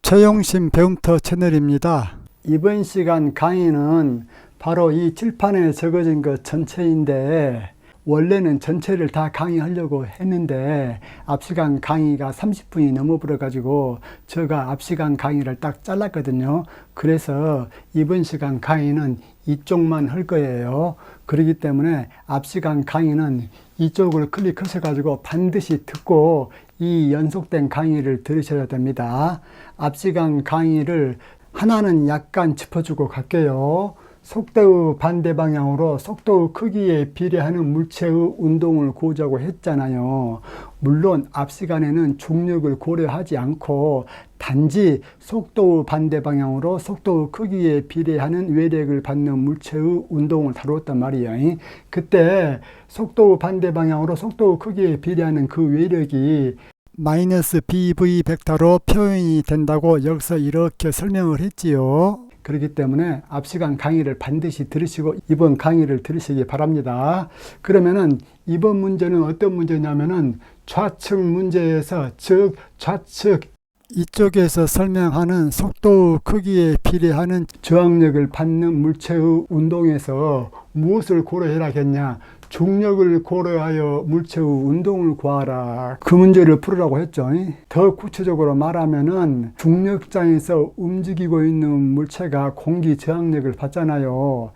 최용심 배움터 채널입니다. 이번 시간 강의는 바로 이 칠판에 적어진 것 전체인데, 원래는 전체를 다 강의하려고 했는데 앞시간 강의가 30분이 넘어버려 가지고 제가 앞시간 강의를 딱 잘랐거든요. 그래서 이번 시간 강의는 이쪽만 할 거예요. 그렇기 때문에 앞시간 강의는 이쪽으로 클릭하셔 가지고 반드시 듣고 이 연속된 강의를 들으셔야 됩니다. 앞시간 강의를 하나는 약간 짚어주고 갈게요. 속도의 반대 방향으로 속도의 크기에 비례하는 물체의 운동을 구하자고 했잖아요. 물론 앞 시간에는 중력을 고려하지 않고 단지 속도의 반대 방향으로 속도의 크기에 비례하는 외력을 받는 물체의 운동을 다루었단 말이에요. 그때 속도의 반대 방향으로 속도의 크기에 비례하는 그 외력이 마이너스 BV 벡터로 표현이 된다고 여기서 이렇게 설명을 했지요. 그렇기 때문에 앞시간 강의를 반드시 들으시고 이번 강의를 들으시기 바랍니다. 그러면은 이번 문제는 어떤 문제냐면은 좌측 문제에서, 즉 좌측 이쪽에서 설명하는 속도의 크기에 비례하는 저항력을 받는 물체의 운동에서 무엇을 고려해야겠냐? 중력을 고려하여 물체의 운동을 구하라. 그 문제를 풀으라고 했죠. 더 구체적으로 말하면은 중력장에서 움직이고 있는 물체가 공기 저항력을 받잖아요.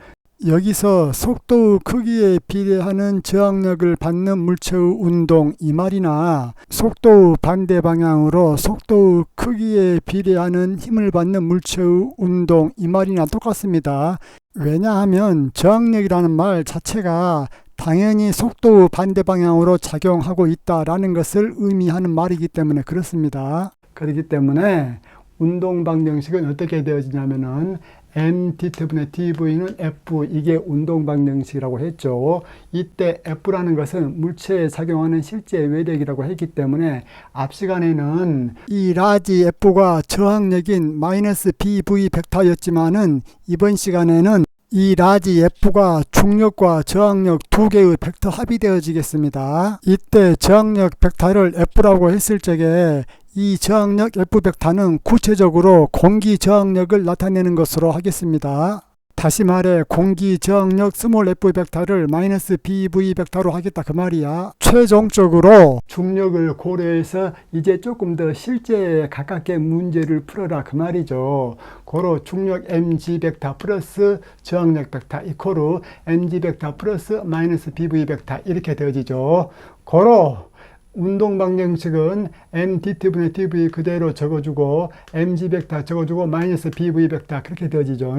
여기서 속도의 크기에 비례하는 저항력을 받는 물체의 운동 이 말이나 속도의 반대 방향으로 속도의 크기에 비례하는 힘을 받는 물체의 운동 이 말이나 똑같습니다. 왜냐하면 저항력이라는 말 자체가 당연히 속도의 반대 방향으로 작용하고 있다라는 것을 의미하는 말이기 때문에 그렇습니다. 그렇기 때문에 운동 방정식은 어떻게 되어지냐면은 mdt분의 dv는 f, 이게 운동 방정식이라고 했죠. 이때 f라는 것은 물체에 작용하는 실제 외력이라고 했기 때문에 앞 시간에는 이 라지 f가 저항력인 마이너스 bv 벡터였지만은 이번 시간에는 이 라지 F가 중력과 저항력 두 개의 벡터 합이 되어지겠습니다. 이때 저항력 벡터를 F라고 했을 적에 이 저항력 F 벡터는 구체적으로 공기 저항력을 나타내는 것으로 하겠습니다. 다시 말해 공기 저항력 스몰 f 벡터를 마이너스 bv 벡터로 하겠다 그 말이야. 최종적으로 중력을 고려해서 이제 조금 더 실제에 가깝게 문제를 풀어라 그 말이죠. 고로 중력 mg 벡터 플러스 저항력 벡터 이코르 mg 벡터 플러스 마이너스 bv 벡터 이렇게 되어지죠. 고로 운동 방정식은 mdt분의 dv 그대로 적어주고 mg 벡터 적어주고 마이너스 bv 벡터 그렇게 되어지죠.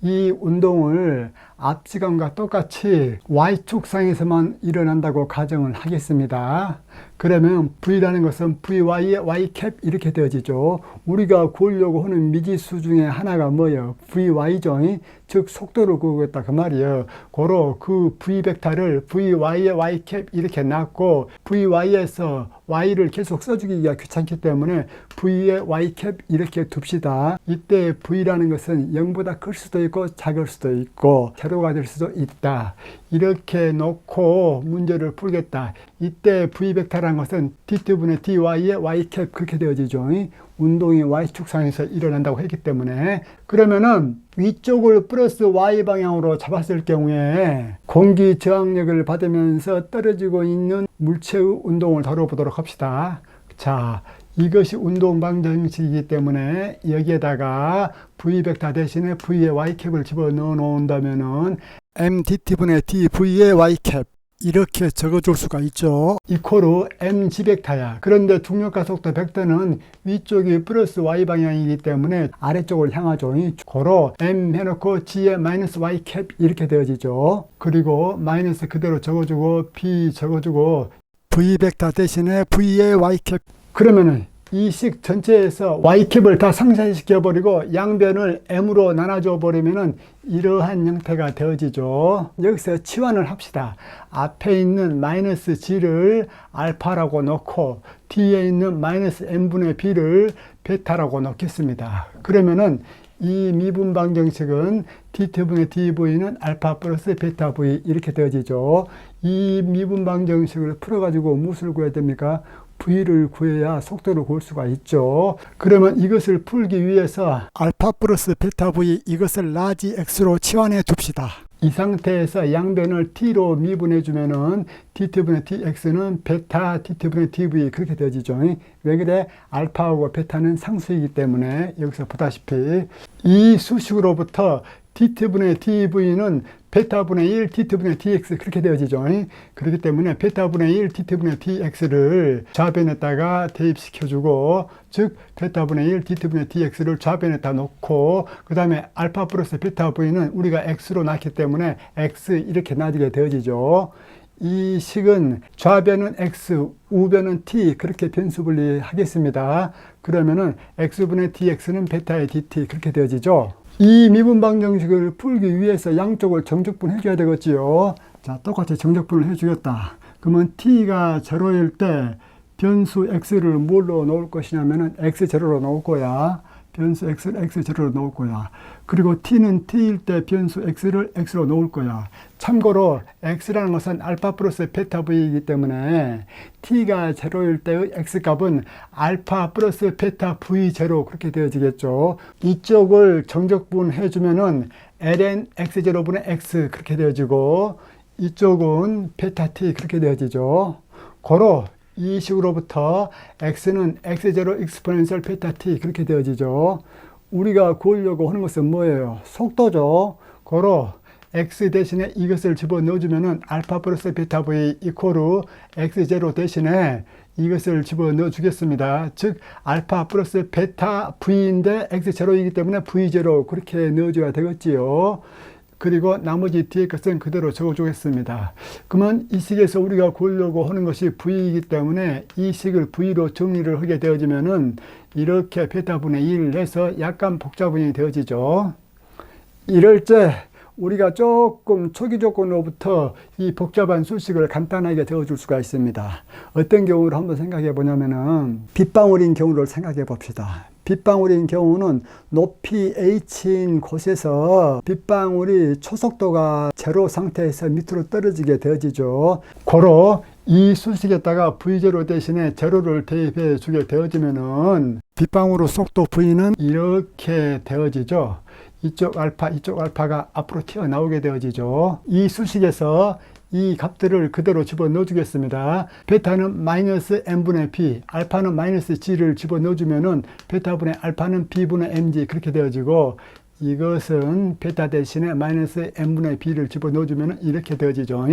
이 운동을 앞 시간과 똑같이 y축상에서만 일어난다고 가정을 하겠습니다. 그러면 v라는 것은 vy의 y캡 이렇게 되어지죠. 우리가 구하려고 하는 미지수 중에 하나가 뭐예요? vy죠. 즉 속도를 구하겠다 그 말이에요. 고로 그 v 벡터를 vy의 y캡 이렇게 놨고 vy에서 y를 계속 써주기가 귀찮기 때문에 v의 y캡 이렇게 둡시다. 이때 v라는 것은 0보다 클 수도 있고 작을 수도 있고 세로가 될 수도 있다. 이렇게 놓고 문제를 풀겠다. 이때 v 벡터라는 것은 dt분의 dy의 y캡 그렇게 되어지죠. 운동이 y축상에서 일어난다고 했기 때문에 그러면은 위쪽을 플러스 y 방향으로 잡았을 경우에 공기 저항력을 받으면서 떨어지고 있는 물체의 운동을 다뤄보도록 합시다. 자, 이것이 운동 방정식이기 때문에 여기에다가 v 벡터 대신에 v의 y캡을 집어넣어 놓는다면은 mdt분의 dv의 y캡 이렇게 적어줄 수가 있죠. 이코르 mg 벡터야. 그런데 중력과 속도 벡터는 위쪽이 플러스 y 방향이기 때문에 아래쪽을 향하죠. 고로 m 해놓고 g의 마이너스 y 캡 이렇게 되어지죠. 그리고 마이너스 그대로 적어주고 b 적어주고 v 벡터 대신에 v의 y캡. 그러면은 이 식 전체에서 y캡을 다 상쇄시켜버리고 양변을 m으로 나눠줘 버리면은 이러한 형태가 되어지죠. 여기서 치환을 합시다. 앞에 있는 마이너스 g를 알파라고 놓고 뒤에 있는 마이너스 m분의 b를 베타라고 놓겠습니다. 그러면은 이 미분 방정식은 dt분의 dv는 알파 플러스 베타 v 이렇게 되어지죠. 이 미분 방정식을 풀어가지고 무엇을 구해야 됩니까? V를 구해야 속도를 구할 수가 있죠. 그러면 이것을 풀기 위해서 알파 플러스 베타 V 이것을 라지 X로 치환해 둡시다. 이 상태에서 양변을 t로 미분해 주면은 dt분의 dx는 베타 dt분의 dv 그렇게 되어지죠. 왜 그래? 알파하고 베타는 상수이기 때문에 여기서 보다시피 이 수식으로부터 dt분의 dv는 베타분의 1 dt분의 dx 그렇게 되어지죠. 그렇기 때문에 베타분의 1 dt분의 dx를 좌변에다가 대입시켜주고, 즉 베타분의 1 dt분의 dx를 좌변에다 놓고 그 다음에 알파 플러스 베타 v는 우리가 x로 낳기 때문에 x 이렇게 놔지게 되어지죠. 이 식은 좌변은 x, 우변은 t 그렇게 변수분리 하겠습니다. 그러면은 x분의 dx는 베타의 dt 그렇게 되어지죠. 이 미분 방정식을 풀기 위해서 양쪽을 정적분 해줘야 되겠지요. 자, 똑같이 정적분을 해주겠다. 그러면 t가 0일 때 변수 x를 뭘로 놓을 것이냐면은 x0로 놓을 거야. 변수 x를 x0로 놓을 거야. 그리고 t는 t일 때 변수 x를 x로 놓을 거야. 참고로 x라는 것은 알파 플러스 베타 v이기 때문에 t가 0일 때의 x값은 알파 플러스 베타 v0 그렇게 되어지겠죠. 이쪽을 정적분 해주면은 ln x0분의 x 그렇게 되어지고, 이쪽은 베타 t 그렇게 되어지죠. 고로 이 식으로부터 x는 x0 익스포넨셜 베타 t 그렇게 되어지죠. 우리가 구하려고 하는 것은 뭐예요? 속도죠. 고로 x 대신에 이것을 집어넣어주면은 알파 플러스 베타 v 이코르 x0 대신에 이것을 집어넣어 주겠습니다. 즉 알파 플러스 베타 v인데 x0이기 때문에 v0 그렇게 넣어줘야 되겠지요. 그리고 나머지 뒤에 것은 그대로 적어주겠습니다. 그러면 이 식에서 우리가 구하려고 하는 것이 V이기 때문에 이 식을 V로 정리를 하게 되어지면은 이렇게 베타분의 1 해서 약간 복잡분이 되어지죠. 이럴 때 우리가 조금 초기 조건으로부터 이 복잡한 수식을 간단하게 적어줄 수가 있습니다. 어떤 경우를 한번 생각해 보냐면은 빗방울인 경우를 생각해 봅시다. 빗방울인 경우는 높이 h인 곳에서 빗방울이 초속도가 제로 상태에서 밑으로 떨어지게 되어지죠. 고로 이 수식에다가 v0 대신에 제로를 대입해 주게 되어지면은 빗방울의 속도 V는 이렇게 되어지죠. 이쪽 알파가 앞으로 튀어나오게 되어지죠. 이 수식에서 이 값들을 그대로 집어넣어 주겠습니다. 베타는 마이너스 n분의 b, 알파는 마이너스 g를 집어넣어 주면은 베타분의 알파는 b분의 mg 그렇게 되어지고, 이것은 베타 대신에 마이너스 n분의 b를 집어넣어 주면은 이렇게 되어지죠.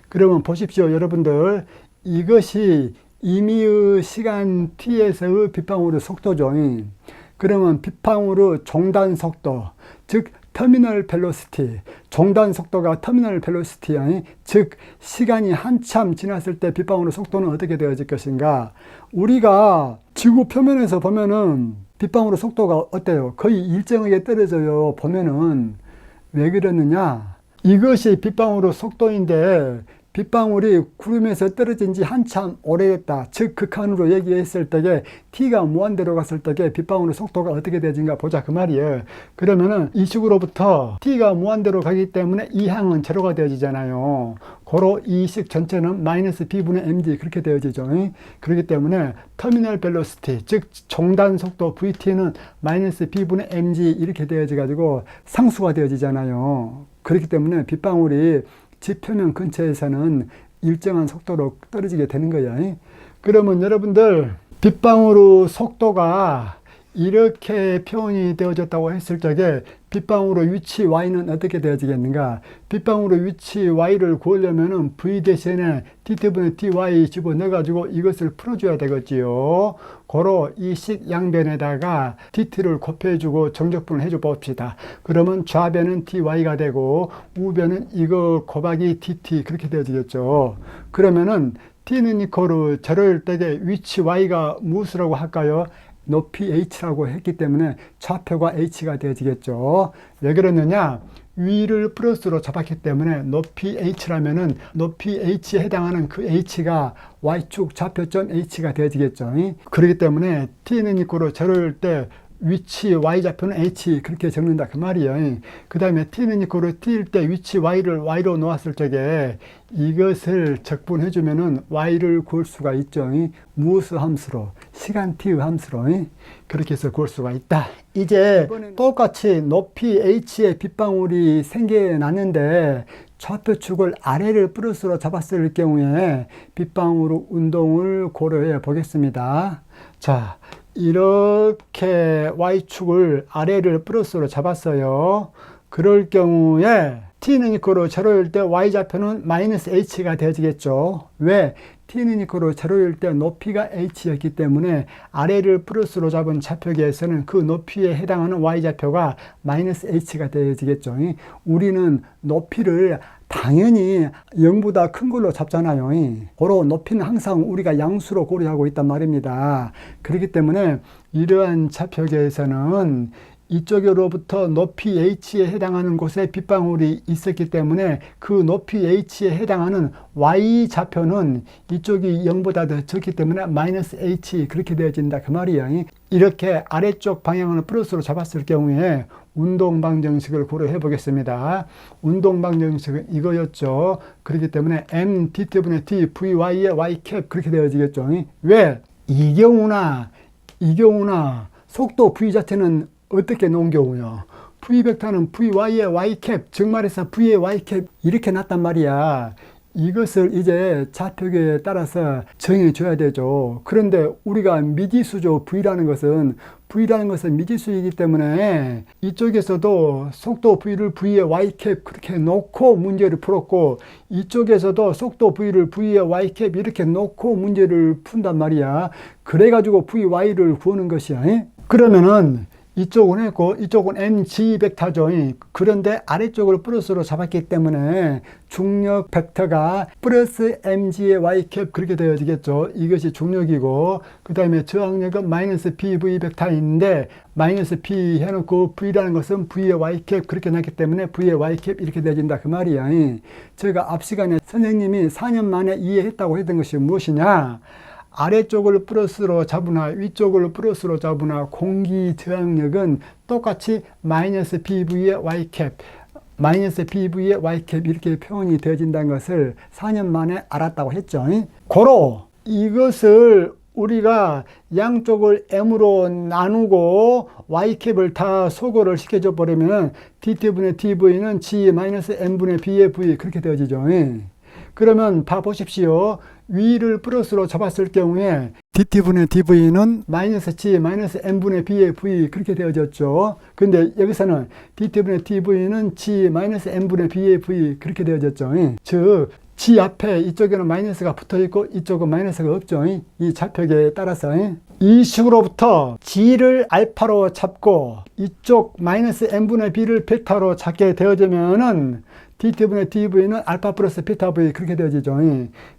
그러면 보십시오, 여러분들. 이것이 임의의 시간 t에서의 빗방울의 속도죠. 그러면 빗방울의 종단 속도, 즉 터미널 벨로시티, 종단 속도가 터미널 벨로시티야. 즉 시간이 한참 지났을 때 빗방울의 속도는 어떻게 되어질 것인가? 우리가 지구 표면에서 보면은 빗방울의 속도가 어때요? 거의 일정하게 떨어져요. 보면은 왜 그러느냐? 이것이 빗방울의 속도인데 빗방울이 구름에서 떨어진 지 한참 오래됐다. 즉 극한으로 얘기했을 때에 t가 무한대로 갔을 때에 빗방울의 속도가 어떻게 되는가 보자 그 말이에요. 그러면은 이 식으로부터 t가 무한대로 가기 때문에 이 항은 제로가 되어지잖아요. 고로 이 식 전체는 마이너스 b분의 mg 그렇게 되어지죠. 그렇기 때문에 터미널 벨로시티, 즉 종단 속도 vt는 마이너스 b분의 mg 이렇게 되어지 가지고 상수가 되어지잖아요. 그렇기 때문에 빗방울이 지표면 근처에서는 일정한 속도로 떨어지게 되는 거야. 그러면 여러분들 빗방울의 속도가 이렇게 표현이 되어졌다고 했을 적에 빗방울의 위치 y는 어떻게 되어지겠는가? 빗방울의 위치 y를 구하려면은 v 대신에 dt분의 dy 집어넣어가지고 이것을 풀어줘야 되겠지요. 고로 이 식 양변에다가 dt를 곱해주고 정적분을 해줘 봅시다. 그러면 좌변은 dy가 되고 우변은 이거 곱하기 dt 그렇게 되어지겠죠. 그러면은 t는 이코르 0일 때에 위치 y가 무엇이라고 할까요? 높이 h라고 했기 때문에 좌표가 h가 되어지겠죠. 왜 그러느냐? 위를 플러스로 잡았기 때문에 높이 h라면은 높이 h에 해당하는 그 h가 y축 좌표점 h가 되어지겠죠. 그렇기 때문에 t는 이코르 0일 때 위치 y좌표는 h 그렇게 적는다 그 말이에요. 그 다음에 t는 이코로 t일 때 위치 y를 y로 놓았을 적에 이것을 적분해 주면은 y를 구할 수가 있죠. 무엇의 함수로? 시간 t의 함수로 그렇게 해서 구할 수가 있다. 이제 똑같이 높이 h의 빗방울이 생겨났는데 좌표축을 아래를 플러스로 잡았을 경우에 빗방울 운동을 고려해 보겠습니다. 자, 이렇게 y축을 아래를 플러스로 잡았어요. 그럴 경우에 t는 이코로 제로일 때 y좌표는 마이너스 h가 되어지겠죠. 왜? t는 이코로 제로일 때 높이가 h였기 때문에 아래를 플러스로 잡은 좌표계에서는 그 높이에 해당하는 y좌표가 마이너스 h가 되어지겠죠. 우리는 높이를 당연히 0보다 큰 걸로 잡잖아요. 고로 높이는 항상 우리가 양수로 고려하고 있단 말입니다. 그렇기 때문에 이러한 좌표계에서는 이쪽으로부터 높이 h에 해당하는 곳에 빗방울이 있었기 때문에 그 높이 h에 해당하는 y좌표는 이쪽이 0보다 더 적기 때문에 마이너스 h 그렇게 되어진다 그 말이에요. 이렇게 아래쪽 방향을 플러스로 잡았을 경우에 운동방정식을 고려해 보겠습니다. 운동방정식은 이거였죠. 그렇기 때문에 m dt분의 d vy의 y캡 그렇게 되어지겠죠. 왜? 이 경우나 속도 v 자체는 어떻게 놓은 경우요? v 벡터는 vy의 y캡, 즉 말해서 v의 y캡 이렇게 났단 말이야. 이것을 이제 좌표계에 따라서 정해줘야 되죠. 그런데 우리가 미지수죠. V라는 것은 미지수이기 때문에 이쪽에서도 속도 V를 V의 Y캡 그렇게 놓고 문제를 풀었고 이쪽에서도 속도 V를 V의 Y캡 이렇게 놓고 문제를 푼단 말이야. 그래가지고 VY를 구하는 것이야. 그러면은 이쪽은 했고 이쪽은 mg 벡터죠. 그런데 아래쪽을 플러스로 잡았기 때문에 중력 벡터가 플러스 mg의 y캡 그렇게 되어지겠죠. 이것이 중력이고 그 다음에 저항력은 마이너스 pv 벡터인데 마이너스 p 해놓고 v라는 것은 v의 y캡 그렇게 났기 때문에 v의 y캡 이렇게 되어진다 그 말이야. 제가 앞 시간에 선생님이 4년 만에 이해했다고 했던 것이 무엇이냐, 아래쪽을 플러스로 잡으나 위쪽을 플러스로 잡으나 공기 저항력은 똑같이 마이너스 PV의 Y캡, 마이너스 PV의 Y캡 이렇게 표현이 되어진다는 것을 4년 만에 알았다고 했죠. 고로 이것을 우리가 양쪽을 m으로 나누고 y캡을 다 소거를 시켜줘 버리면 dt분의 dv는 g-m분의 b의 v 그렇게 되어지죠. 그러면 봐보십시오. 위를 플러스로 잡았을 경우에 dt분의 dv는 마이너스 g 마이너스 m분의 b의 v 그렇게 되어졌죠. 근데 여기서는 dt분의 dv는 g 마이너스 m분의 b의 v 그렇게 되어졌죠. 즉 g 앞에 이쪽에는 마이너스가 붙어 있고 이쪽은 마이너스가 없죠. 이 좌표계에 따라서 이 식으로부터 g를 알파로 잡고 이쪽 마이너스 m분의 b를 베타로 잡게 되어지면은 dt분의 dv는 알파 플러스 베타 v 그렇게 되어지죠.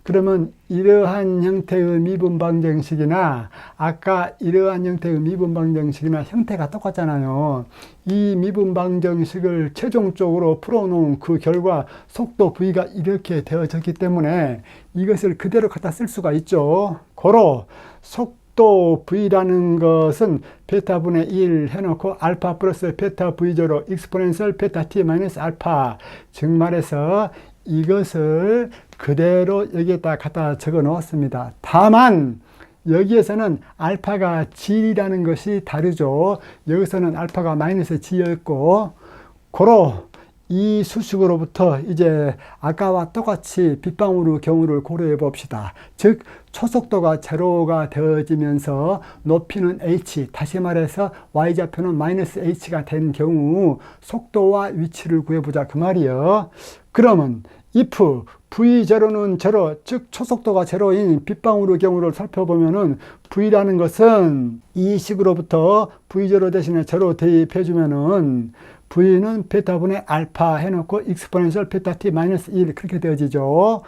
그러면 이러한 형태의 미분방정식이나 아까 이러한 형태의 미분방정식이나 형태가 똑같잖아요. 이 미분방정식을 최종적으로 풀어놓은 그 결과 속도 v가 이렇게 되어졌기 때문에 이것을 그대로 갖다 쓸 수가 있죠. 고로 속도 v라는 것은 베타분의 1 해놓고 알파 플러스 베타 v제로 익스포넨셜 베타 t 마이너스 알파, 즉 말해서 이것을 그대로 여기에다 갖다 적어 놓았습니다. 다만 여기에서는 알파가 g라는 것이 다르죠. 여기서는 알파가 마이너스 g였고 고로 이 수식으로부터 이제 아까와 똑같이 빗방울의 경우를 고려해 봅시다. 즉 초속도가 제로가 되어지면서 높이는 h, 다시 말해서 y좌표는 마이너스 h가 된 경우 속도와 위치를 구해보자 그 말이에요. 그러면 if v0는 제로, 즉 초속도가 제로인 빗방울의 경우를 살펴보면은 v라는 것은 이 식으로부터 v0 대신에 제로 대입해주면은 v는 베타분의 알파 해놓고 익스포넨셜 베타 t 마이너스 1 그렇게 되어지죠.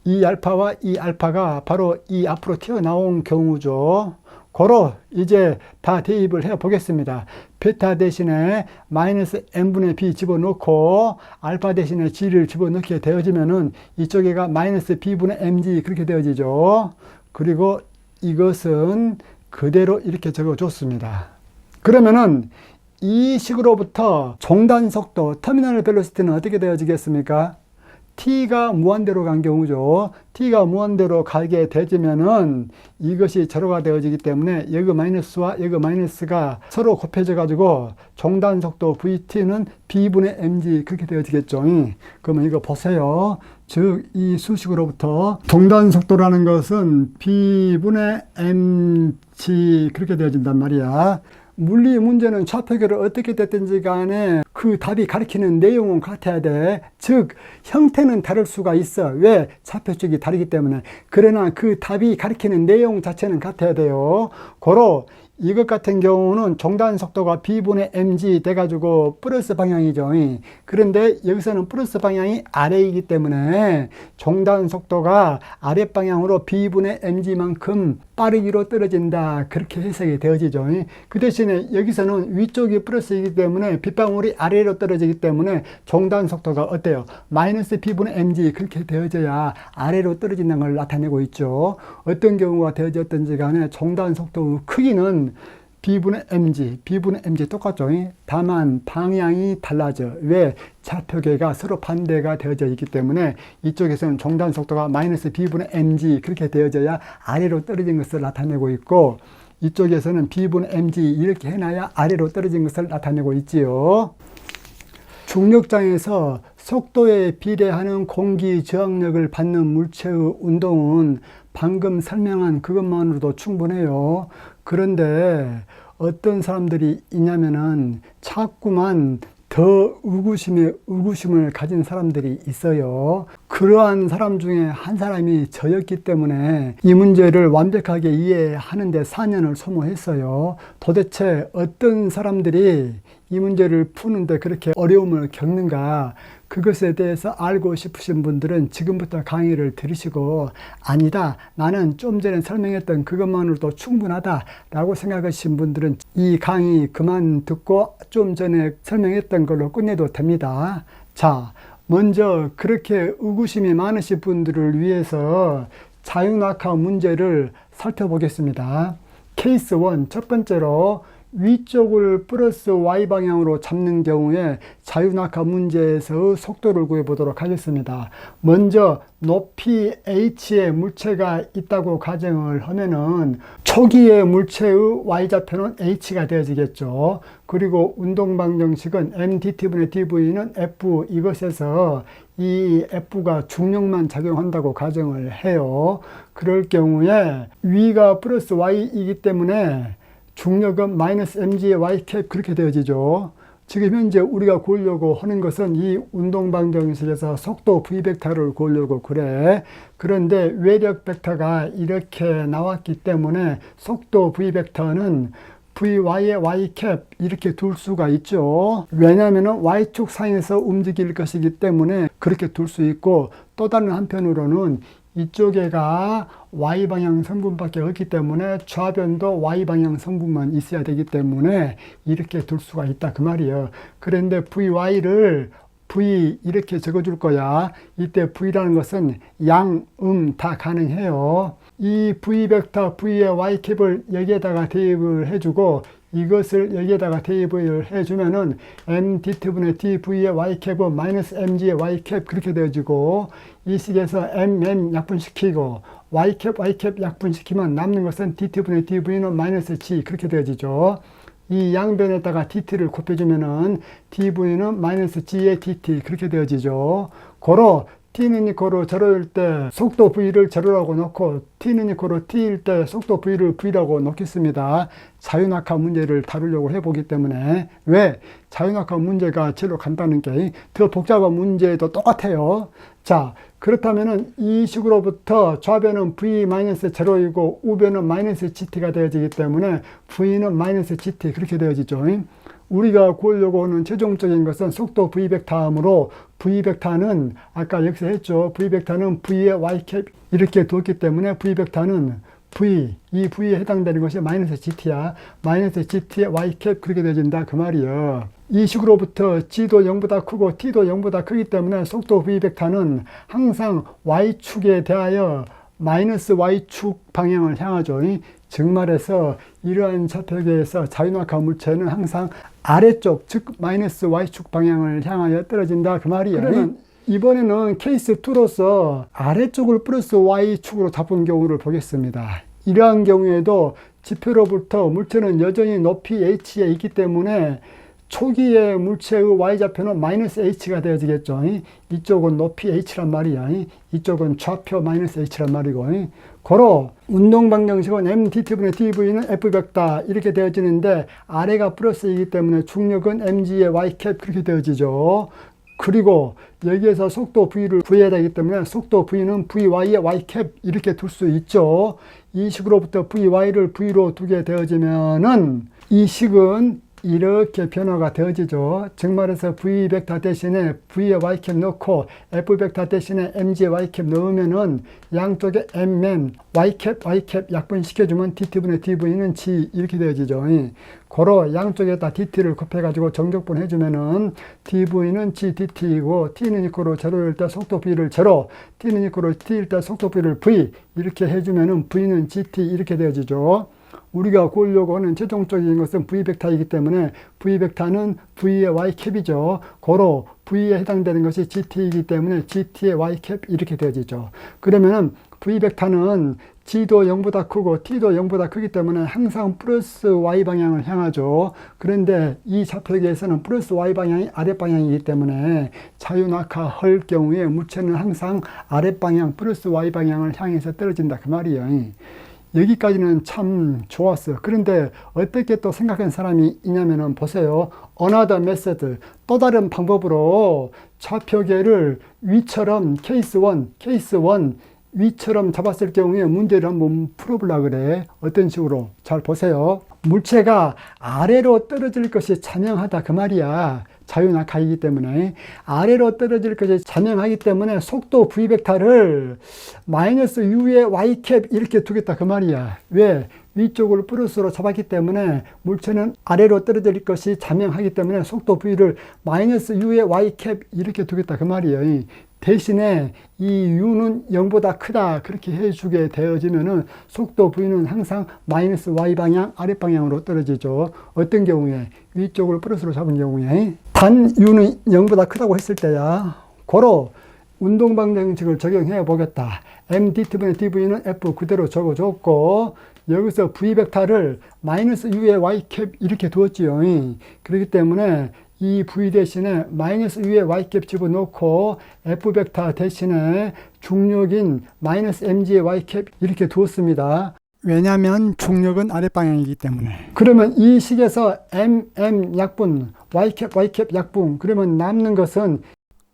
이 알파와 이 알파가 바로 이 앞으로 튀어나온 경우죠. 고로 이제 다 대입을 해 보겠습니다. 베타 대신에 마이너스 m분의 b 집어넣고 알파 대신에 g를 집어넣게 되어지면은 이쪽에가 마이너스 b분의 mg 그렇게 되어지죠. 그리고 이것은 그대로 이렇게 적어줬습니다. 그러면은 이 식으로부터 종단 속도, 터미널 벨로시티는 어떻게 되어지겠습니까? t가 무한대로 간 경우죠. t가 무한대로 가게 되지면은 이것이 제로가 되어지기 때문에 여기 마이너스와 여기 마이너스가 서로 곱해져 가지고 종단 속도 vt는 b분의 mg 그렇게 되어지겠죠. 그러면 이거 보세요. 즉 이 수식으로부터 종단 속도라는 것은 b분의 mg 그렇게 되어진단 말이야. 물리 문제는 좌표계를 어떻게 됐든지 간에 그 답이 가리키는 내용은 같아야 돼. 즉 형태는 다를 수가 있어. 왜? 좌표축이 다르기 때문에. 그러나 그 답이 가리키는 내용 자체는 같아야 돼요. 고로 이것 같은 경우는 종단 속도가 b분의 mg 돼가지고 플러스 방향이죠. 그런데 여기서는 플러스 방향이 아래이기 때문에 종단 속도가 아래 방향으로 b분의 mg만큼 빠르기로 떨어진다. 그렇게 해석이 되어지죠. 그 대신에 여기서는 위쪽이 플러스이기 때문에 빗방울이 아래로 떨어지기 때문에 종단 속도가 어때요? 마이너스 b분의 mg 그렇게 되어져야 아래로 떨어진다는 걸 나타내고 있죠. 어떤 경우가 되어졌든지 간에 종단 속도 크기는 b분의 mg 똑같죠. 다만 방향이 달라져. 왜? 좌표계가 서로 반대가 되어져 있기 때문에 이쪽에서는 종단 속도가 마이너스 b분의 mg 그렇게 되어져야 아래로 떨어진 것을 나타내고 있고, 이쪽에서는 b분의 mg 이렇게 해놔야 아래로 떨어진 것을 나타내고 있지요. 중력장에서 속도에 비례하는 공기 저항력을 받는 물체의 운동은 방금 설명한 그것만으로도 충분해요. 그런데 어떤 사람들이 있냐면은 자꾸만 더 의구심을 가진 사람들이 있어요. 그러한 사람 중에 한 사람이 저였기 때문에 이 문제를 완벽하게 이해하는데 4년을 소모했어요. 도대체 어떤 사람들이 이 문제를 푸는데 그렇게 어려움을 겪는가, 그것에 대해서 알고 싶으신 분들은 지금부터 강의를 들으시고, 아니다, 나는 좀 전에 설명했던 그것만으로도 충분하다 라고 생각하신 분들은 이 강의 그만 듣고 좀 전에 설명했던 걸로 끝내도 됩니다. 자, 먼저 그렇게 의구심이 많으신 분들을 위해서 자유낙하 문제를 살펴보겠습니다. 케이스 1, 첫 번째로 위쪽을 플러스 y방향으로 잡는 경우에 자유낙하 문제에서 속도를 구해보도록 하겠습니다. 먼저 높이 h의 물체가 있다고 가정을 하면은 초기의 물체의 y좌표는 h가 되어지겠죠. 그리고 운동방정식은 mdt분의 dv는 f, 이것에서 이 f가 중력만 작용한다고 가정을 해요. 그럴 경우에 위가 플러스 y이기 때문에 중력은 마이너스 mg의 y캡 그렇게 되어지죠. 지금 현재 우리가 구하려고 하는 것은 이 운동방정식에서 속도 v벡터를 구하려고 그래. 그런데 외력 벡터가 이렇게 나왔기 때문에 속도 v벡터는 vy의 y캡 이렇게 둘 수가 있죠. 왜냐하면 y축 상에서 움직일 것이기 때문에 그렇게 둘 수 있고, 또 다른 한편으로는 이쪽에가 y방향 성분밖에 없기 때문에 좌변도 y방향 성분만 있어야 되기 때문에 이렇게 둘 수가 있다 그 말이에요. 그런데 vy를 v 이렇게 적어줄 거야. 이때 v라는 것은 양, 다 가능해요. 이 v벡터 v의 y캡을 여기에다가 대입을 해주고 이것을 여기에다가 대입을 해주면은 mdt분의 dv의 y캡은 마이너스 mg의 y캡 그렇게 되어지고, 이 식에서 m 약분시키고 y캡 약분시키면 남는 것은 dt분의 dv는 마이너스 g 그렇게 되어지죠. 이 양변에다가 dt를 곱해주면은 dv는 마이너스 g의 dt 그렇게 되어지죠. 고로 t는 이코로 제로일 때 속도 v를 제로라고 놓고 t는 이코로 t일 때 속도 v를 v라고 놓겠습니다. 자유낙하 문제를 다루려고 해보기 때문에. 왜? 자유낙하 문제가 제일 간단한 게 더 복잡한 문제도 똑같아요. 자, 그렇다면은 이 식으로부터 좌변은 v-제로이고 우변은 마이너스 gt 가 되어지기 때문에 v는 마이너스 gt 그렇게 되어지죠. 우리가 구하려고 하는 최종적인 것은 속도 v벡터이므로 v벡터는 아까 여기서 했죠. v벡터는 v의 y캡 이렇게 두었기 때문에 v벡터는 이 v에 해당되는 것이 마이너스 gt야. 마이너스 gt의 y캡 그렇게 되어진다 그 말이에요. 이 식으로부터 g도 0보다 크고 t도 0보다 크기 때문에 속도 v벡터는 항상 y축에 대하여 마이너스 y축 방향을 향하죠. 즉 말해서 이러한 좌표계에서 자유낙하 물체는 항상 아래쪽, 즉 마이너스 y축 방향을 향하여 떨어진다 그 말이에요. 그러면 이번에는 케이스 2로서 아래쪽을 플러스 y축으로 잡은 경우를 보겠습니다. 이러한 경우에도 지표로부터 물체는 여전히 높이 h에 있기 때문에 초기의 물체의 y좌표는 마이너스 h가 되어지겠죠. 이쪽은 높이 h란 말이야. 이쪽은 좌표 마이너스 h란 말이고. 고로 운동 방정식은 mdt분의 dv는 f벡터 이렇게 되어지는데 아래가 플러스이기 때문에 중력은 mg의 y캡 그렇게 되어지죠. 그리고 여기에서 속도 v를 구해야 되기 때문에 속도 v는 vy의 y캡 이렇게 둘 수 있죠. 이 식으로부터 vy를 v로 두게 되어지면은 이 식은 이렇게 변화가 되어지죠. 즉 말해서 v벡터 대신에 v의 y캡 넣고 f벡터 대신에 mg의 y캡 넣으면은 양쪽에 mm y캡 약분시켜주면 dt분의 dv는 g 이렇게 되어지죠. 고로 양쪽에다 dt를 곱해가지고 정적분 해주면은 dv는 g dt이고 t는 이코로 제로일 때 속도 v를 제로, t는 이코로 t일 때 속도 v를 v 이렇게 해주면은 v는 gt 이렇게 되어지죠. 우리가 구하려고 하는 최종적인 것은 v벡터이기 때문에 v벡터는 v의 y캡이죠. 고로 v에 해당되는 것이 gt이기 때문에 gt의 y캡 이렇게 되어지죠. 그러면은 v벡터는 g도 0보다 크고 t도 0보다 크기 때문에 항상 플러스 y 방향을 향하죠. 그런데 이 좌표계에서는 플러스 y 방향이 아랫방향이기 때문에 자유낙하할 경우에 물체는 항상 아랫방향 플러스 y 방향을 향해서 떨어진다 그 말이에요. 여기까지는 참 좋았어요. 그런데 어떻게 또 생각한 사람이 있냐면은 보세요. Another method, 또 다른 방법으로 좌표계를 위처럼 케이스 1 위처럼 잡았을 경우에 문제를 한번 풀어보려고 그래. 어떤 식으로? 잘 보세요. 물체가 아래로 떨어질 것이 자명하다 그 말이야. 자유낙하이기 때문에 아래로 떨어질 것이 자명하기 때문에 속도 v벡터를 마이너스 u의 y캡 이렇게 두겠다 그 말이야. 왜? 위쪽을 플러스로 잡았기 때문에 물체는 아래로 떨어질 것이 자명하기 때문에 속도 v를 마이너스 u의 y캡 이렇게 두겠다 그 말이에요. 대신에 이 u는 0보다 크다 그렇게 해주게 되어지면은 속도 v는 항상 마이너스 y 방향 아랫방향으로 떨어지죠. 어떤 경우에? 위쪽을 플러스로 잡은 경우에 단 u는 0보다 크다고 했을 때야. 고로 운동 방정식을 적용해 보겠다. mdt분의 dv는 f 그대로 적어줬고 여기서 v벡터를 마이너스 u의 y캡 이렇게 두었지요. 그렇기 때문에 이 v 대신에 마이너스 u의 y캡 집어넣고 f벡터 대신에 중력인 마이너스 mg의 y캡 이렇게 두었습니다. 왜냐하면 중력은 아랫방향이기 때문에. 그러면 이 식에서 mm 약분, y캡 약분, 그러면 남는 것은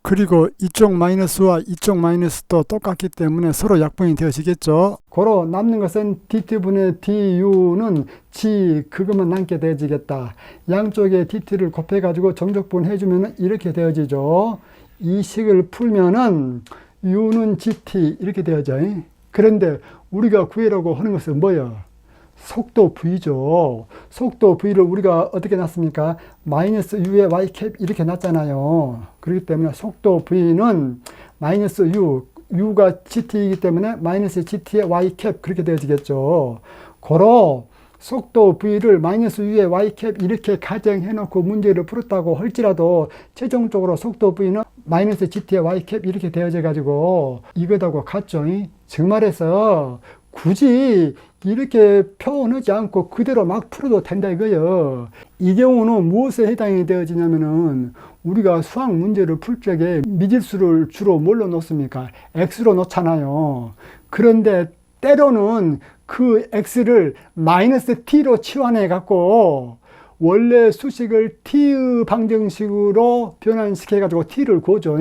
그리고 이쪽 마이너스와 이쪽 마이너스도 똑같기 때문에 서로 약분이 되어지겠죠. 고로 남는 것은 dt분의 du는 g 그것만 남게 되어지겠다. 양쪽에 dt를 곱해가지고 정적분 해주면 이렇게 되어지죠. 이 식을 풀면은 u는 gt 이렇게 되어져. 그런데 우리가 구하려고 하는 것은 뭐예요? 속도 v죠. 속도 v를 우리가 어떻게 놨습니까? 마이너스 u의 y캡 이렇게 놨잖아요. 그렇기 때문에 속도 v는 마이너스 u가 gt이기 때문에 마이너스 gt의 y캡 그렇게 되어지겠죠. 고로 속도 v를 마이너스 u의 y캡 이렇게 가정해 놓고 문제를 풀었다고 할지라도 최종적으로 속도 v는 마이너스 gt의 y캡 이렇게 되어져 가지고 이것하고 같죠. 즉 말해서 굳이 이렇게 표현하지 않고 그대로 막 풀어도 된다 이거예요. 이 경우는 무엇에 해당이 되어지냐면은 우리가 수학 문제를 풀 적에 미질수를 주로 뭘로 놓습니까? x로 놓잖아요. 그런데 때로는 그 x를 마이너스 t로 치환해 갖고 원래 수식을 t의 방정식으로 변환시켜 가지고 t를 구하죠.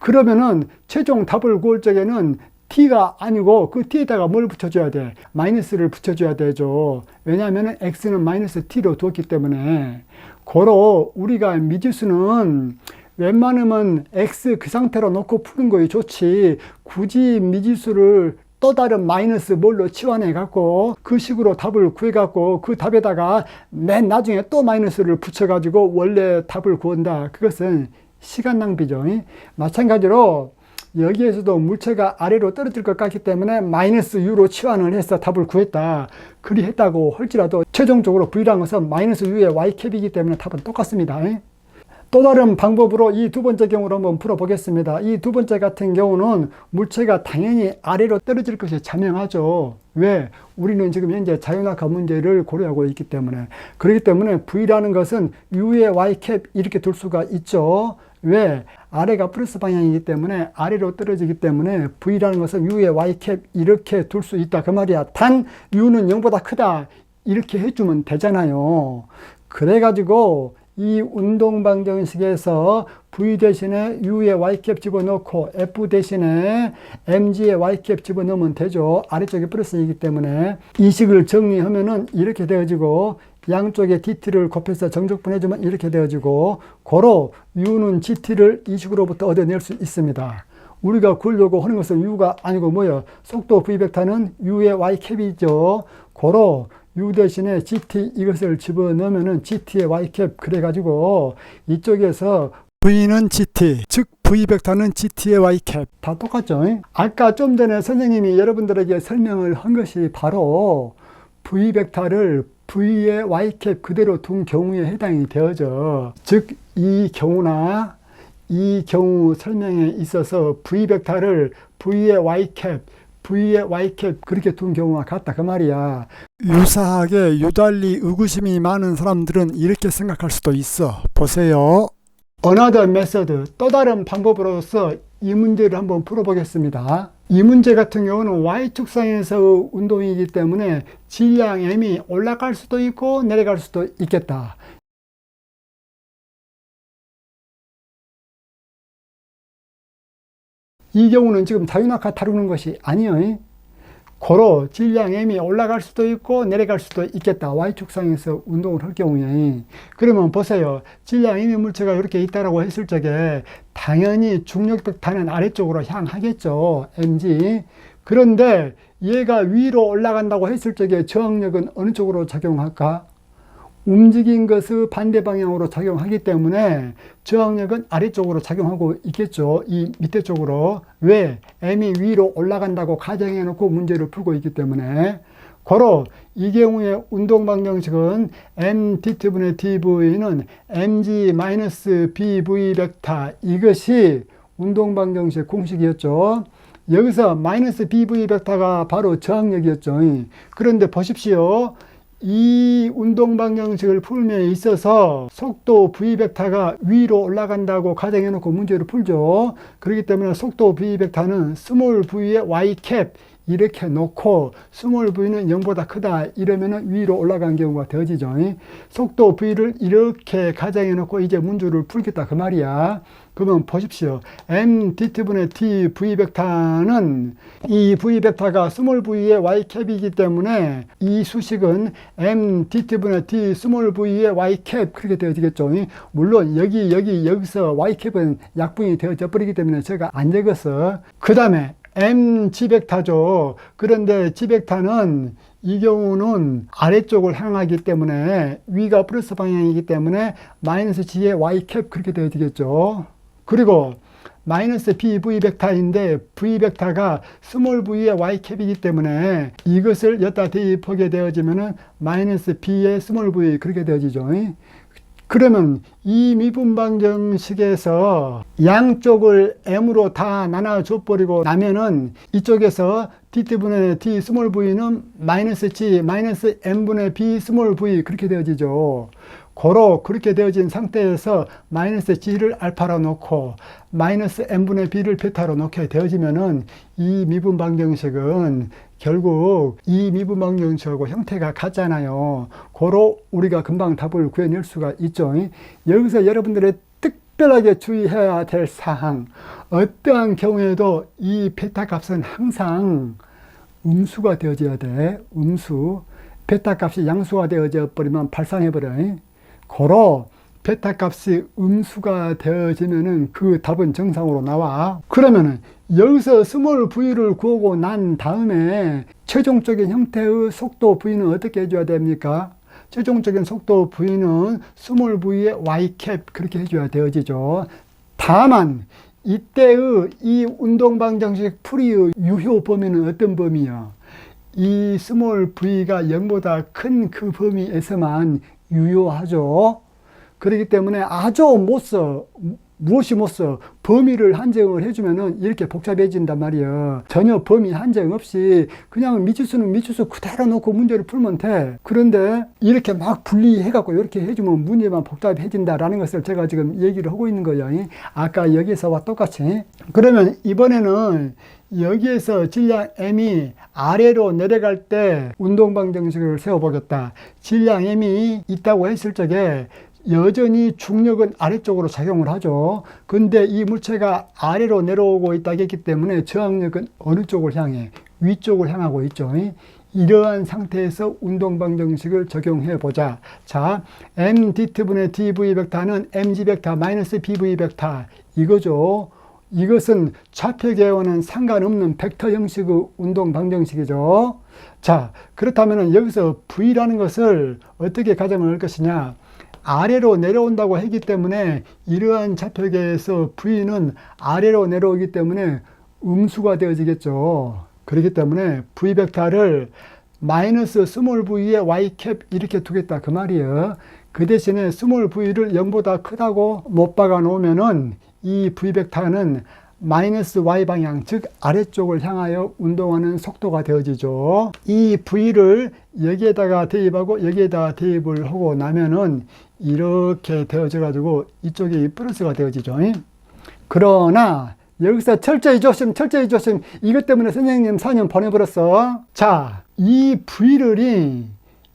그러면은 최종 답을 구할 적에는 t가 아니고 그 t에다가 뭘 붙여줘야 돼? 마이너스를 붙여줘야 되죠. 왜냐하면 x는 마이너스 t로 두었기 때문에. 고로 우리가 미지수는 웬만하면 x 그 상태로 놓고 푸는 거이 좋지 굳이 미지수를 또 다른 마이너스 뭘로 치환해 갖고 그 식으로 답을 구해 갖고 그 답에다가 맨 나중에 또 마이너스를 붙여 가지고 원래 답을 구한다. 그것은 시간 낭비죠. 마찬가지로 여기에서도 물체가 아래로 떨어질 것 같기 때문에 마이너스 U로 치환을 해서 답을 구했다. 그리 했다고 할지라도 최종적으로 V라는 것은 마이너스 U의 Y캡이기 때문에 답은 똑같습니다. 또 다른 방법으로 이 두 번째 경우를 한번 풀어보겠습니다. 이 두 번째 같은 경우는 물체가 당연히 아래로 떨어질 것이 자명하죠. 왜? 우리는 지금 현재 자유낙하 문제를 고려하고 있기 때문에. 그렇기 때문에 V라는 것은 U의 Y캡 이렇게 둘 수가 있죠. 왜? 아래가 플러스 방향이기 때문에 아래로 떨어지기 때문에 V라는 것은 U의 Y캡 이렇게 둘 수 있다. 그 말이야. 단 U는 0보다 크다. 이렇게 해주면 되잖아요. 그래가지고 이 운동방정식에서 V 대신에 U의 Y캡 집어넣고 F 대신에 MG의 Y캡 집어넣으면 되죠. 아래쪽에 플러스이기 때문에 이 식을 정리하면은 이렇게 되어지고 양쪽에 DT를 곱해서 정적분해주면 이렇게 되어지고 고로 U는 GT를 이 식으로부터 얻어낼 수 있습니다. 우리가 구하려고 하는 것은 U가 아니고 뭐예요? 속도 V벡터는 U의 Y캡이죠. 고로 U 대신에 GT 이것을 집어넣으면은 GT의 Y캡 그래가지고 이쪽에서 V는 GT, 즉 V벡터는 GT의 Y캡 다 똑같죠. 아까 좀 전에 선생님이 여러분들에게 설명을 한 것이 바로 V벡터를 V의 Y캡 그대로 둔 경우에 해당이 되어져. 즉 이 경우나 이 경우 설명에 있어서 V벡터를 V의 Y캡 V의 Y캡 그렇게 둔 경우가 같다 그 말이야. 유사하게 유달리 의구심이 많은 사람들은 이렇게 생각할 수도 있어. 보세요. Another method, 또 다른 방법으로서 이 문제를 한번 풀어보겠습니다. 이 문제 같은 경우는 Y축상에서 운동이기 때문에 질량 M이 올라갈 수도 있고 내려갈 수도 있겠다. 이 경우는 지금 자유낙하 다루는 것이 아니에요. 고로 질량 M이 올라갈 수도 있고 내려갈 수도 있겠다. Y축상에서 운동을 할 경우에. 그러면 보세요. 질량 M의 물체가 이렇게 있다라고 했을 적에 당연히 중력벡터는 아래쪽으로 향하겠죠. mg. 그런데 얘가 위로 올라간다고 했을 적에 저항력은 어느 쪽으로 작용할까? 움직인 것의 반대 방향으로 작용하기 때문에 저항력은 아래쪽으로 작용하고 있겠죠. 이 밑에 쪽으로. 왜? M이 위로 올라간다고 가정해 놓고 문제를 풀고 있기 때문에. 고로 이 경우에 운동방정식은 mdt분의 dv는 mg-bv 벡터 이것이 운동방정식 공식이었죠. 여기서 마이너스 bv 벡터가 바로 저항력이었죠. 그런데 보십시오. 이 운동방정식을 풀면에 있어서 속도 V벡터가 위로 올라간다고 가정해 놓고 문제를 풀죠. 그렇기 때문에 속도 V벡터는 스몰 v의 Y캡 이렇게 놓고 스몰 v는 0보다 크다 이러면은 위로 올라간 경우가 되어지죠. 속도 V를 이렇게 가정해 놓고 이제 문제를 풀겠다 그 말이야. 그러면 보십시오. mdt분의 d v벡터는 이 v벡터가 스몰 v의 y캡이기 때문에 이 수식은 mdt분의 d 스몰 v의 y캡 그렇게 되어지겠죠. 물론 여기서 y캡은 약분이 되어져 버리기 때문에 제가 안 적었어. 그 다음에 mg벡터죠. 그런데 g벡터는 이 경우는 아래쪽을 향하기 때문에 위가 플러스 방향이기 때문에 마이너스 g의 y캡 그렇게 되어지겠죠. 그리고 마이너스 bv 벡터인데 v 벡터가 스몰 v의 y캡이기 때문에 이것을 여기다 대입하게 되어지면은 마이너스 b의 스몰 v 그렇게 되어지죠. 그러면 이 미분방정식에서 양쪽을 m으로 다 나눠줘 버리고 나면은 이쪽에서 dt분의 d 스몰 v는 마이너스 g 마이너스 m분의 b 스몰 v 그렇게 되어지죠. 고로 그렇게 되어진 상태에서 마이너스 g를 알파로 놓고 마이너스 m분의 b를 베타로 놓게 되어지면은 이 미분방정식은 결국 이 미분방정식하고 형태가 같잖아요. 고로 우리가 금방 답을 구해낼 수가 있죠. 여기서 여러분들의 특별하게 주의해야 될 사항, 어떠한 경우에도 이 베타 값은 항상 음수가 되어져야 돼. 음수. 베타 값이 양수가 되어져 버리면 발산해버려. 고로 베타 값이 음수가 되어지면은 그 답은 정상으로 나와. 그러면은 여기서 스몰 v를 구하고 난 다음에 최종적인 형태의 속도 v는 어떻게 해줘야 됩니까? 최종적인 속도 v는 스몰 v의 y캡 그렇게 해줘야 되어지죠. 다만 이때의 이 운동방정식 풀이의 유효 범위는 어떤 범위야? 이 스몰 v가 0보다 큰 그 범위에서만 유효하죠. 그렇기 때문에 아주 못 써. 무엇이 못 써? 범위를 한정을 해주면은 이렇게 복잡해진단 말이에요. 전혀 범위 한정 없이 그냥 미치수는 미치수 그대로 놓고 문제를 풀면 돼. 그런데 이렇게 막 분리해갖고 이렇게 해주면 문제만 복잡해진다라는 것을 제가 지금 얘기를 하고 있는 거예요. 아까 여기서와 똑같이. 그러면 이번에는 여기에서 질량 m이 아래로 내려갈 때 운동방정식을 세워보겠다. 질량 m이 있다고 했을 적에 여전히 중력은 아래쪽으로 작용을 하죠. 근데 이 물체가 아래로 내려오고 있다고 했기 때문에 저항력은 어느 쪽을 향해? 위쪽을 향하고 있죠. 이러한 상태에서 운동방정식을 적용해 보자. 자, md분의 dv 벡터는 mg 벡터 마이너스 bv 벡터 이거죠. 이것은 좌표계와는 상관없는 벡터 형식의 운동방정식이죠. 자, 그렇다면 여기서 v라는 것을 어떻게 가정을 할 것이냐? 아래로 내려온다고 했기 때문에 이러한 좌표계에서 V는 아래로 내려오기 때문에 음수가 되어지겠죠. 그렇기 때문에 V 벡터를 마이너스 스몰 v의 y캡 이렇게 두겠다 그 말이에요. 그 대신에 스몰 v를 0보다 크다고 못 박아 놓으면은 이 V 벡터는 마이너스 y방향, 즉 아래쪽을 향하여 운동하는 속도가 되어지죠. 이 V를 여기에다가 대입하고 여기에다 대입을 하고 나면은 이렇게 되어져 가지고 이쪽이 플러스가 되어지죠. 그러나 여기서 철저히 조심, 철저히 조심. 이것 때문에 선생님 4년 보내버렸어. 자, 이 V를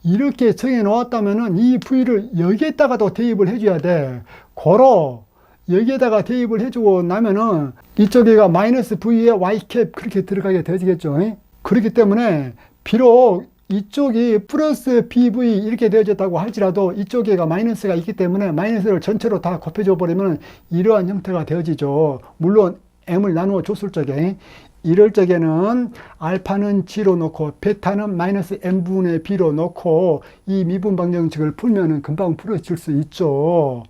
이렇게 정해 놓았다면은 이 V를 여기에다가도 대입을 해줘야 돼. 고로 여기에다가 대입을 해주고 나면은 이쪽에가 마이너스 V의 Y캡 그렇게 들어가게 되어지겠죠. 그렇기 때문에 비록 이쪽이 플러스 BV 이렇게 되어졌다고 할지라도 이쪽에가 마이너스가 있기 때문에 마이너스를 전체로 다 곱해줘 버리면 이러한 형태가 되어지죠. 물론 M을 나누어 줬을 적에 이럴 적에는 알파는 G로 놓고 베타는 마이너스 M분의 B로 놓고 이 미분 방정식을 풀면은 금방 풀어질 수 있죠.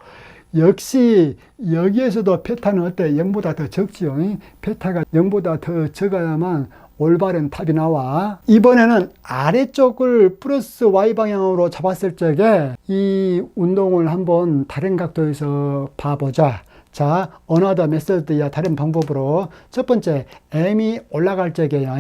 역시 여기에서도 베타는 어때? 0보다 더 적지요. 베타가 0보다 더 적어야만 올바른 답이 나와. 이번에는 아래쪽을 플러스 Y방향으로 잡았을 적에 이 운동을 한번 다른 각도에서 봐보자. 자, another method야 다른 방법으로 첫 번째 m이 올라갈 적에야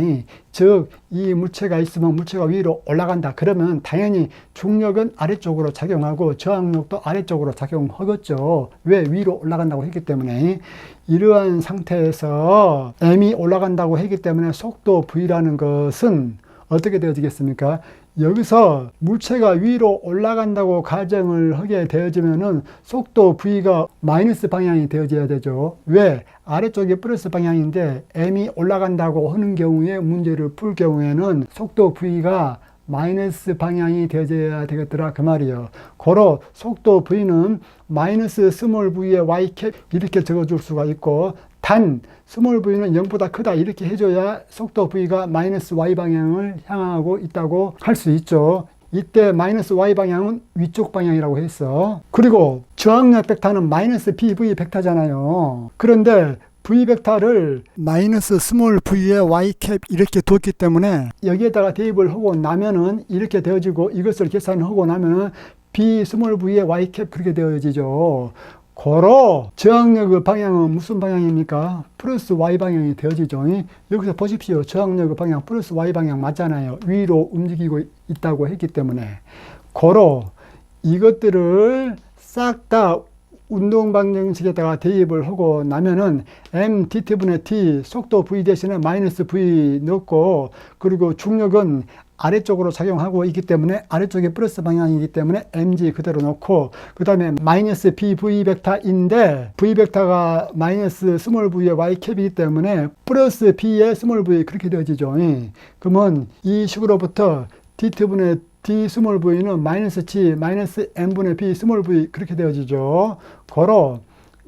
즉 이 물체가 있으면 물체가 위로 올라간다. 그러면 당연히 중력은 아래쪽으로 작용하고 저항력도 아래쪽으로 작용하겠죠. 왜? 위로 올라간다고 했기 때문에. 이러한 상태에서 m이 올라간다고 했기 때문에 속도 v라는 것은 어떻게 되어지겠습니까? 여기서 물체가 위로 올라간다고 가정을 하게 되어지면은 속도 v가 마이너스 방향이 되어져야 되죠. 왜? 아래쪽이 플러스 방향인데 m이 올라간다고 하는 경우에 문제를 풀 경우에는 속도 v가 마이너스 방향이 되어져야 되겠더라 그 말이에요. 고로 속도 v는 마이너스 스몰 v의 y캡 이렇게 적어줄 수가 있고 단 스몰 v는 0보다 크다 이렇게 해줘야 속도 v가 마이너스 y방향을 향하고 있다고 할 수 있죠. 이때 마이너스 y방향은 위쪽 방향이라고 했어. 그리고 저항력 벡터는 마이너스 bv 벡터잖아요. 그런데 v 벡터를 마이너스 스몰 v의 y캡 이렇게 뒀기 때문에 여기에다가 대입을 하고 나면은 이렇게 되어지고 이것을 계산하고 나면은 b 스몰 v의 y캡 그렇게 되어지죠. 고로 저항력의 방향은 무슨 방향입니까? 플러스 y방향이 되어지죠. 여기서 보십시오. 저항력의 방향 플러스 y방향 맞잖아요. 위로 움직이고 있다고 했기 때문에. 고로 이것들을 싹 다 운동방정식에다가 대입을 하고 나면은 mdt분의 t 속도 v 대신에 마이너스 v 넣고 그리고 중력은 아래쪽으로 작용하고 있기 때문에 아래쪽에 플러스 방향이기 때문에 mg 그대로 놓고 그 다음에 마이너스 bv 벡터인데 v 벡터가 마이너스 스몰 v의 y캡이기 때문에 플러스 b의 스몰 v 그렇게 되어지죠. 그러면 이 식으로부터 dt분의 d 스몰 v는 마이너스 g 마이너스 m분의 b 스몰 v 그렇게 되어지죠. 고로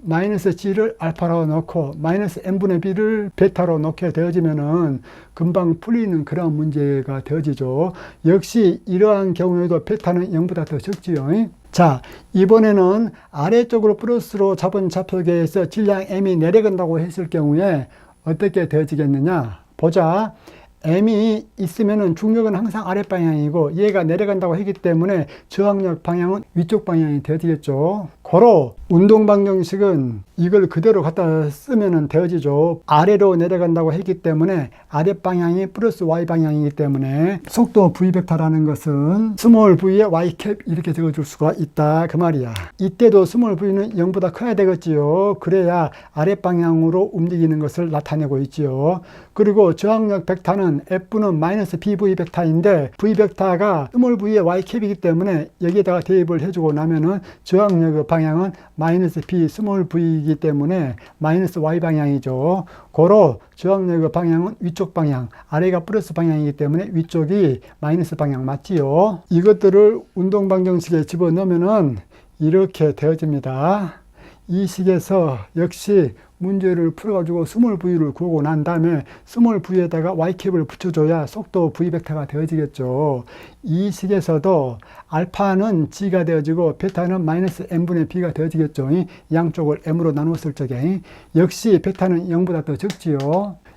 마이너스 g를 알파로 넣고 마이너스 m분의 b를 베타로 넣게 되어지면은 금방 풀리는 그런 문제가 되어지죠. 역시 이러한 경우에도 베타는 0보다 더 적지요. 자, 이번에는 아래쪽으로 플러스로 잡은 좌표계에서 질량 m이 내려간다고 했을 경우에 어떻게 되어지겠느냐 보자. m이 있으면은 중력은 항상 아래 방향이고 얘가 내려간다고 했기 때문에 저항력 방향은 위쪽 방향이 되어지겠죠. 고로 운동 방정식은 이걸 그대로 갖다 쓰면은 되어지죠. 아래로 내려간다고 했기 때문에 아래 방향이 플러스 y 방향이기 때문에 속도 v 벡터라는 것은 스몰 v에 y 캡 이렇게 적어줄 수가 있다 그 말이야. 이때도 스몰 v는 0보다 커야 되겠지요. 그래야 아래 방향으로 움직이는 것을 나타내고 있지요. 그리고 저항력 벡터는 F는 마이너스 BV 벡터인데 V 벡터가 스몰 V의 Y 캡이기 때문에 여기에다가 대입을 해주고 나면은 저항력의 방향은 마이너스 B 스몰 V이기 때문에 마이너스 Y 방향이죠. 고로 저항력의 방향은 위쪽 방향, 아래가 플러스 방향이기 때문에 위쪽이 마이너스 방향 맞지요. 이것들을 운동 방정식에 집어넣으면은 이렇게 되어집니다. 이 식에서 역시 문제를 풀어가지고 스몰 v를 구하고 난 다음에 스몰 v에다가 y캡을 붙여줘야 속도 v 벡터가 되어지겠죠. 이 식에서도 알파는 g가 되어지고 베타는 마이너스 m분의 b가 되어지겠죠. 양쪽을 m으로 나누었을 적에 역시 베타는 0보다 더 적지요.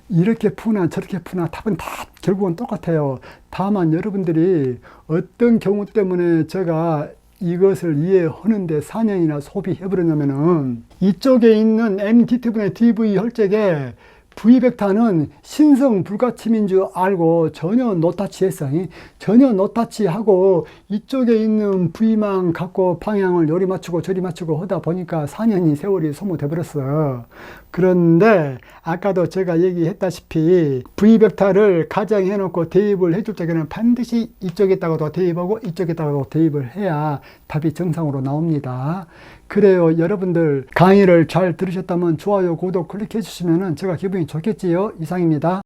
이렇게 푸나 저렇게 푸나 답은 다 결국은 똑같아요. 다만 여러분들이 어떤 경우 때문에 제가 이것을 이해하는데 4년이나 소비해버렸냐면은 이쪽에 있는 mdt분의 dv 혈적에 v 벡터는 신성 불가침인 줄 알고 전혀 노타치했어. 전혀 노타치하고 이쪽에 있는 v만 갖고 방향을 요리 맞추고 저리 맞추고 하다 보니까 4년이 세월이 소모돼 버렸어. 그런데 아까도 제가 얘기했다시피 v 벡터를 가정해 놓고 대입을 해줄 적에는 반드시 이쪽에다가도 대입하고 이쪽에다가도 대입을 해야 답이 정상으로 나옵니다. 그래요. 여러분들 강의를 잘 들으셨다면 좋아요, 구독 클릭해 주시면 제가 기분이 좋겠지요. 이상입니다.